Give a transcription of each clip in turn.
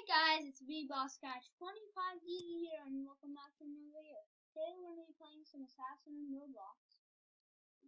Guys, it's me, Boss Catch 25 Easy here, and welcome back to another video. Today we're going to be playing some Assassin and Roblox.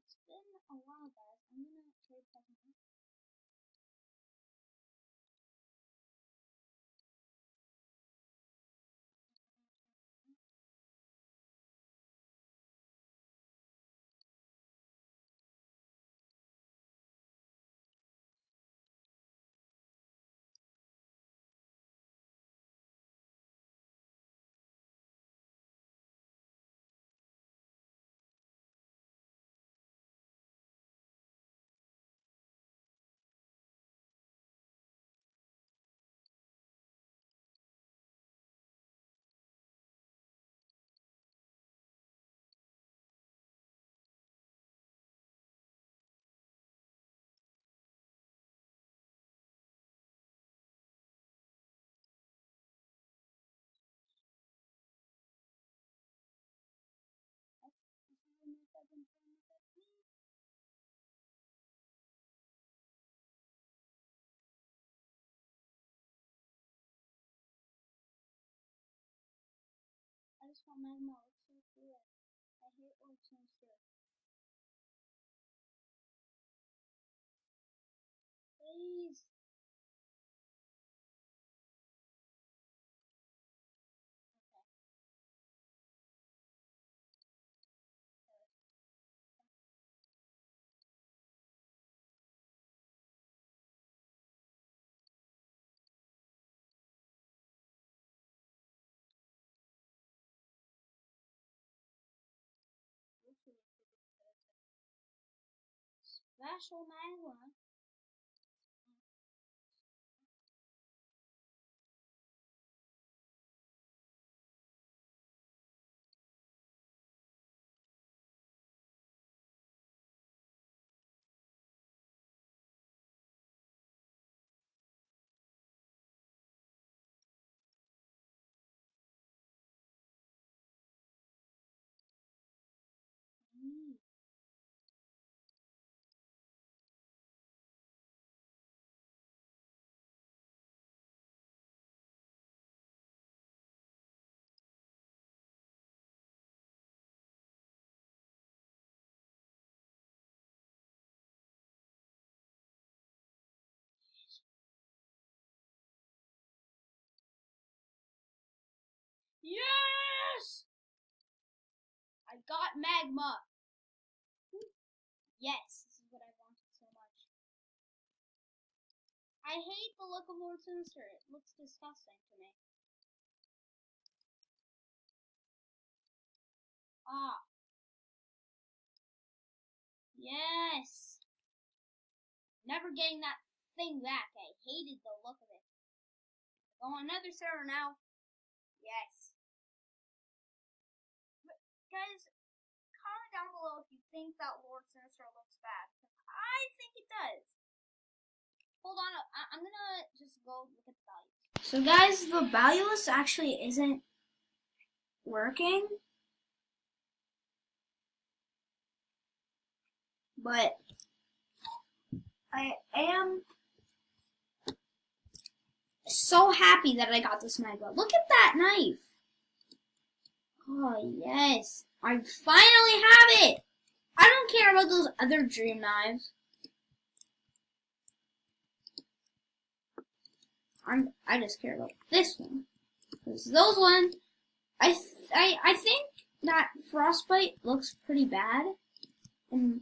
It's been a while, guys. I'm going to trade something. I just want Magma. Looks so cool. I hate orcs and stuff. Please. Special Magma. Yes! I got Magma. Yes, this is what I wanted so much. I hate the look of Lord Sinister. It looks disgusting to me. Ah. Yes. Never getting that thing back. I hated the look of it. Go on another server now. Yes. But guys, comment down below if you think that Lord Sinister looks bad. I think it does. Hold on, I'm gonna just go look at the values. So guys, the value list actually isn't working. But I am so happy that I got this Magma. Look at that knife. Oh, yes. I finally have it. I don't care about those other dream knives. I just care about this one. Because those ones, I think that frostbite looks pretty bad. And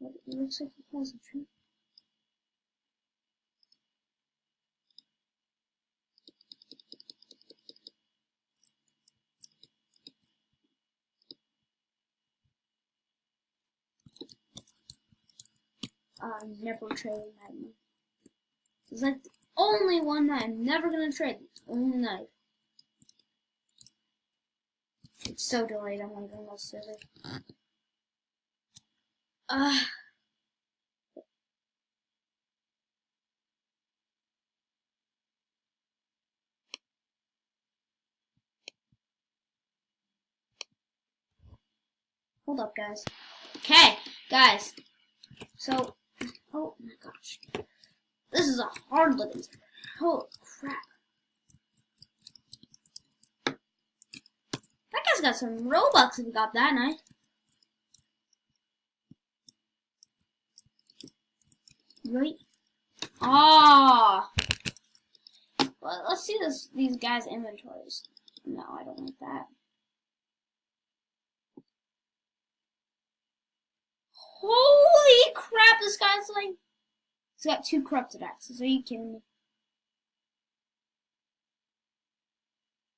it looks like it has a tree. I'm never trading Magma. It's like the only one that I'm never gonna trade. It's the only knife. It's so delayed. I'm leaving this server. Hold up, guys. Okay, guys. So, oh my gosh. This is a hard looking server. Holy crap. That guy's got some Robux if he got that knife. Right? Ah. Well, let's see these guys' inventories. No, I don't like that. Holy crap, this guy's like... He's got 2 corrupted axes. Are you kidding me?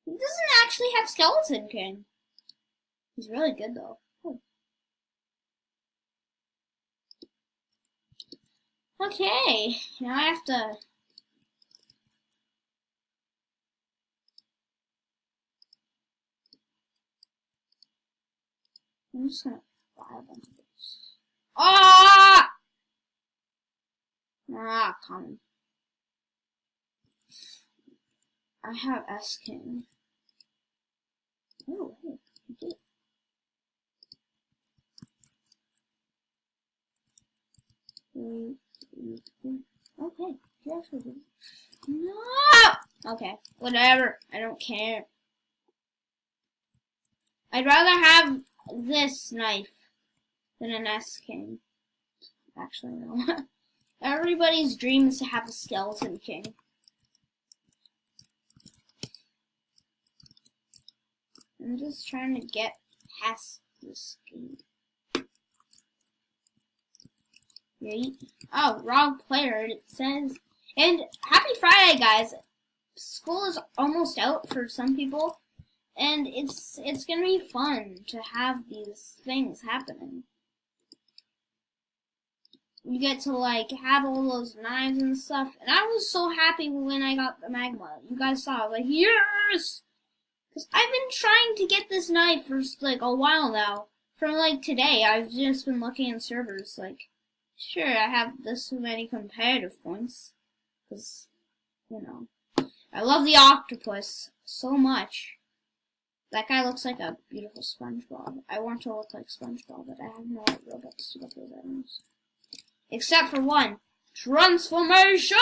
He doesn't actually have Skeleton King. He's really good, though. Oh. Okay, now I have to... I'm just gonna buy a bunch of this. Ah! Ah, common. I have S King. Oh, hey, okay. Okay, you actually did. No! Okay, whatever. I don't care. I'd rather have this knife than an S King. Actually, no. Everybody's dream is to have a Skeleton King. I'm just trying to get past this game. Right? Oh, wrong player, it says. And happy Friday, guys. School is almost out for some people. And it's gonna be fun to have these things happening. You get to, like, have all those knives and stuff. And I was so happy when I got the Magma. You guys saw, I was like, yes! Because I've been trying to get this knife for, like, a while now. From, like, today. I've just been looking in servers, like, sure, I have this many competitive points. Because, you know, I love the octopus so much. That guy looks like a beautiful SpongeBob. I want to look like SpongeBob, but I have no Robux to get those items. Except for one. Transformation!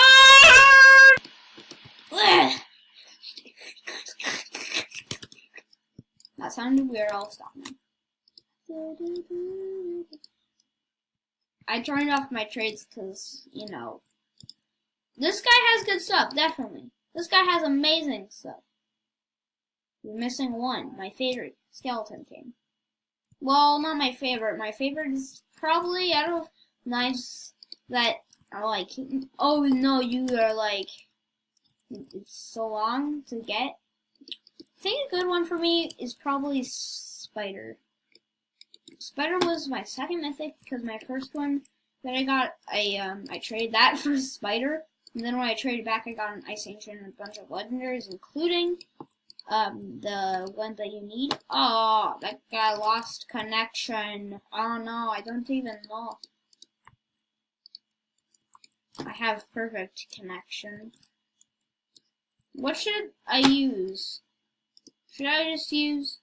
That sounded weird, I'll stop now. I turned off my trades because, you know, this guy has good stuff, definitely. This guy has amazing stuff. You're missing one, my favorite, Skeleton King. Well, not my favorite. My favorite is probably out of knives that are like, oh no, you are like, it's so long to get. I think a good one for me is probably Spider. Spider was my second mythic because my first one that I got, I traded that for Spider. And then when I traded back, I got an Ice Ancient and a bunch of legendaries, including the one that you need. Oh, that guy lost connection. Oh no, I don't even know. I have perfect connection. What should I use? Should I just use...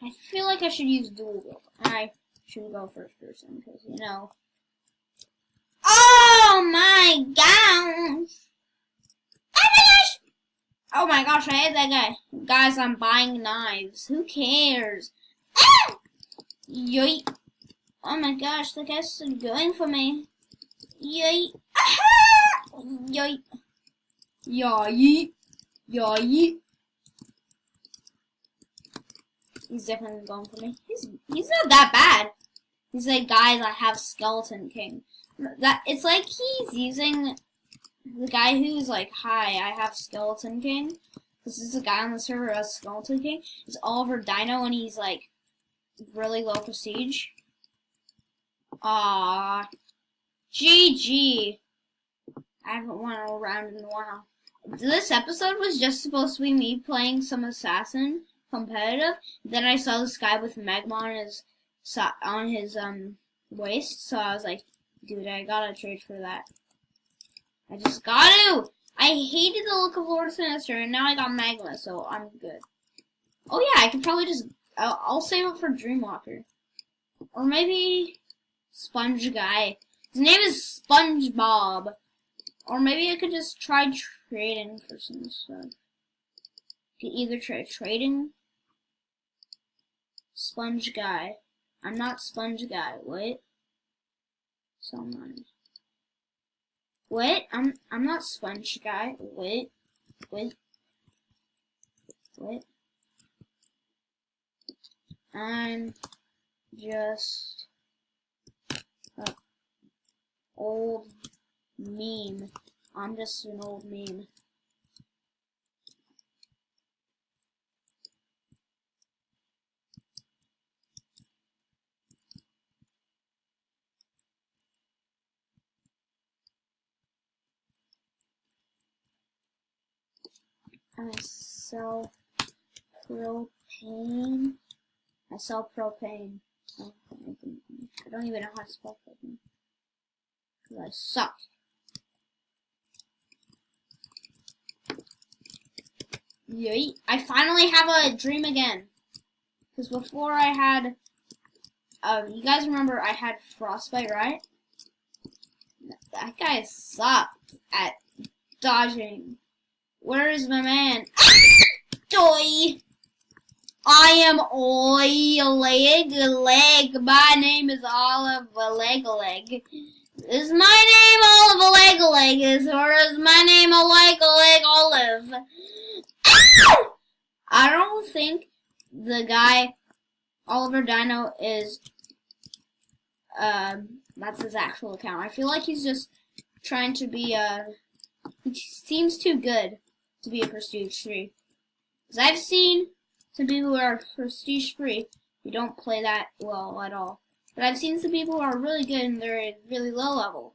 I feel like I should use dual wield. I should go first person, because, you know... Oh my gosh! Oh my gosh! Oh my gosh, I hate that guy. Guys, I'm buying knives. Who cares? Ah! Yoink. Oh my gosh, the guy's going for me. Yoink. Aha! Yoink. Yoink. Yoink. He's definitely going for me. He's not that bad. He's like, guys, I have Skeleton King. It's like he's using the guy who's like, hi, I have Skeleton King. This is a guy on the server who has Skeleton King. It's Oliver Dino and he's like really low prestige. Aww. GG. I haven't won a round in a while. This episode was just supposed to be me playing some assassin competitive. Then I saw this guy with Magma on his waist, so I was like, dude, I gotta trade for that. I just got to! I hated the look of Lord Sinister, and now I got Magma, so I'm good. Oh yeah, I could probably just... I'll save it for Dreamwalker. Or maybe Sponge Guy. His name is SpongeBob. Or maybe I could just try trading for some stuff. Could either try trading Sponge Guy. I'm not Sponge Guy. Wait. Someone. Wait. I'm not Sponge Guy. Wait. I'm just an old meme. I'm just an old meme. I sell propane. I sell propane. Oh, I don't even know how to spell propane. Because I suck. Yay. I finally have a dream again. Because before I had, you guys remember I had frostbite, right? That guy sucked at dodging. Where is my man? Joy! I am Leg. My name is Olive Leg. Is my name Olive Leg? Or is my name Leg Olive? Ow! I don't think the guy Oliver Dino is that's his actual account. I feel like he's just trying to be he seems too good to be a prestige 3. Because I've seen some people who are prestige 3 who don't play that well at all. But I've seen some people who are really good and they're really low level.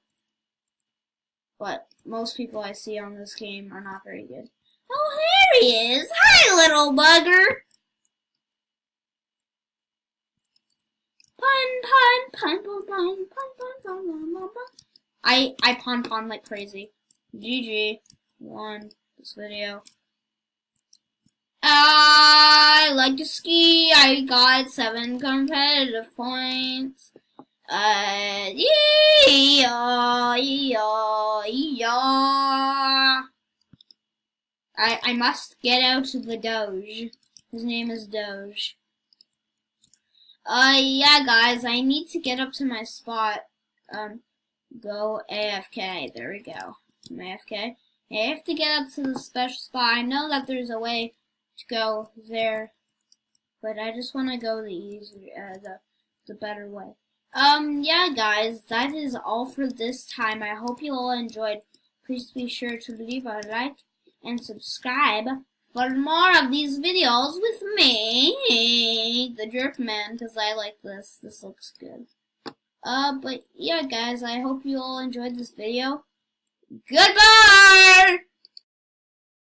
But most people I see on this game are not very good. Oh, there he is! Hi, little bugger! Pun. I pun like crazy. GG. Won this video. I like to ski. I got 7 competitive points. I must get out to the Doge. His name is Doge. Yeah, guys, I need to get up to my spot. Go AFK. There we go. I'm AFK. I have to get up to the special spot. I know that there's a way to go there, but I just want to go the easier, the better way. Yeah, guys, that is all for this time. I hope you all enjoyed. Please be sure to leave a like and subscribe for more of these videos with me, the Jerk Man, because I like this. This looks good. But yeah, guys, I hope you all enjoyed this video. Goodbye!